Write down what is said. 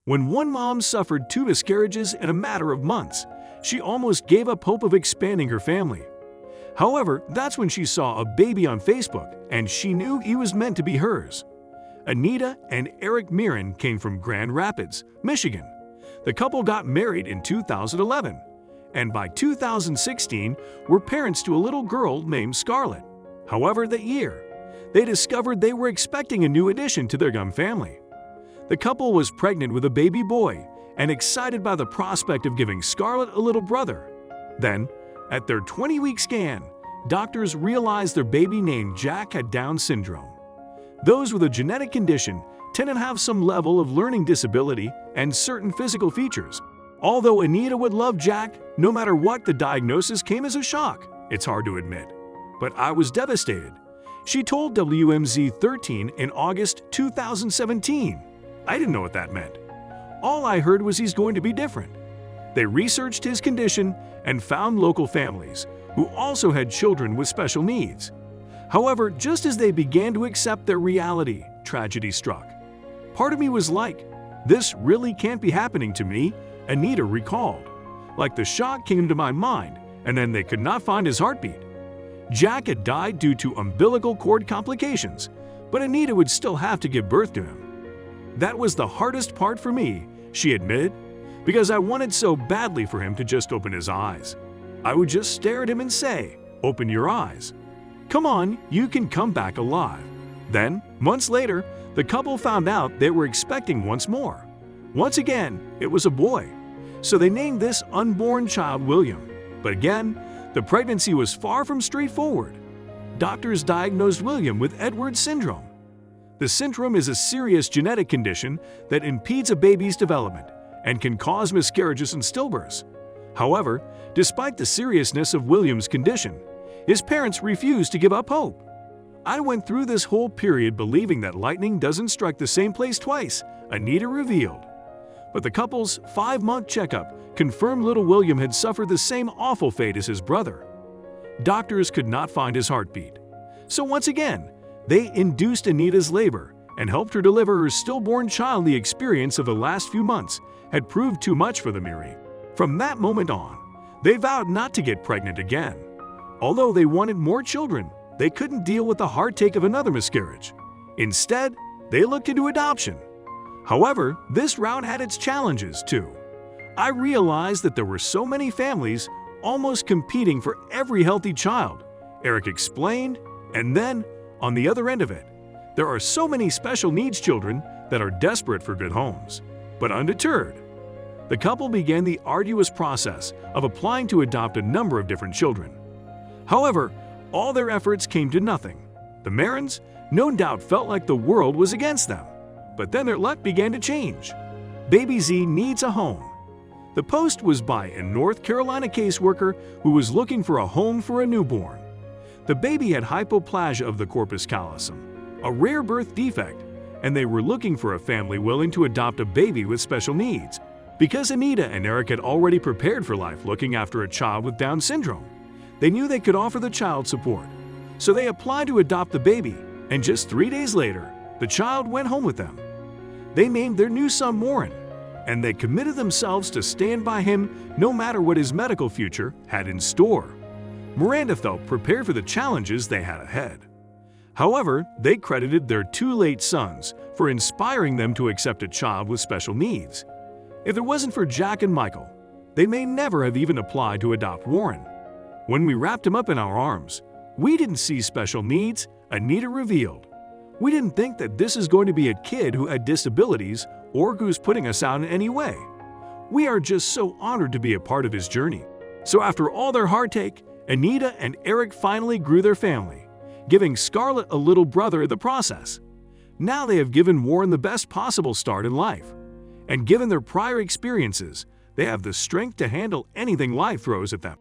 When one mom suffered 2 miscarriages in a matter of months, she almost gave up hope of expanding her family. However, that's when she saw a baby on Facebook and she knew he was meant to be hers. Anita and Eric Mirren came from Grand Rapids, Michigan. The couple got married in 2011, and by 2016 were parents to a little girl named Scarlett. However, that year, they discovered they were expecting a new addition to their young family. The couple was pregnant with a baby boy and excited by the prospect of giving Scarlett a little brother. Then, at their 20-week scan, doctors realized their baby named Jack had Down syndrome. Those with a genetic condition tend to have some level of learning disability and certain physical features. Although Anita would love Jack, no matter what, the diagnosis came as a shock. It's hard to admit. But I was devastated. She told WMZ 13 in August 2017. I didn't know what that meant. All I heard was he's going to be different. They researched his condition and found local families who also had children with special needs. However, just as they began to accept their reality, tragedy struck. Part of me was like, this really can't be happening to me, Anita recalled. Like the shock came to my mind, and then they could not find his heartbeat. Jack had died due to umbilical cord complications, but Anita would still have to give birth to him. That was the hardest part for me, she admitted, because I wanted so badly for him to just open his eyes. I would just stare at him and say, "Open your eyes. Come on, you can come back alive." Then, months later, the couple found out they were expecting once more. Once again, it was a boy. So they named this unborn child William. But again, the pregnancy was far from straightforward. Doctors diagnosed William with Edwards syndrome. The syndrome is a serious genetic condition that impedes a baby's development and can cause miscarriages and stillbirths. However, despite the seriousness of William's condition, his parents refused to give up hope. I went through this whole period believing that lightning doesn't strike the same place twice, Anita revealed. But the couple's 5-month checkup confirmed little William had suffered the same awful fate as his brother. Doctors could not find his heartbeat. So once again, they induced Anita's labor and helped her deliver her stillborn child. The experience of the last few months had proved too much for the Miri. From that moment on, they vowed not to get pregnant again. Although they wanted more children, they couldn't deal with the heartache of another miscarriage. Instead, they looked into adoption. However, this route had its challenges too. I realized that there were so many families almost competing for every healthy child, Eric explained, and then, on the other end of it, there are so many special needs children that are desperate for good homes. But undeterred, the couple began the arduous process of applying to adopt a number of different children. However, all their efforts came to nothing. The Marins, no doubt, felt like the world was against them. But then their luck began to change. Baby Z needs a home. The post was by a North Carolina caseworker who was looking for a home for a newborn. The baby had hypoplasia of the corpus callosum, a rare birth defect, and they were looking for a family willing to adopt a baby with special needs. Because Anita and Eric had already prepared for life looking after a child with Down syndrome, they knew they could offer the child support. So they applied to adopt the baby, and just 3 days later, the child went home with them. They named their new son Warren, and they committed themselves to stand by him no matter what his medical future had in store. Miranda felt prepared for the challenges they had ahead. However, they credited their 2 late sons for inspiring them to accept a child with special needs. If it wasn't for Jack and Michael, they may never have even applied to adopt Warren. When we wrapped him up in our arms, we didn't see special needs, Anita revealed. We didn't think that this is going to be a kid who had disabilities or who's putting us out in any way. We are just so honored to be a part of his journey. So after all their heartache, Anita and Eric finally grew their family, giving Scarlett a little brother in the process. Now they have given Warren the best possible start in life. And given their prior experiences, they have the strength to handle anything life throws at them.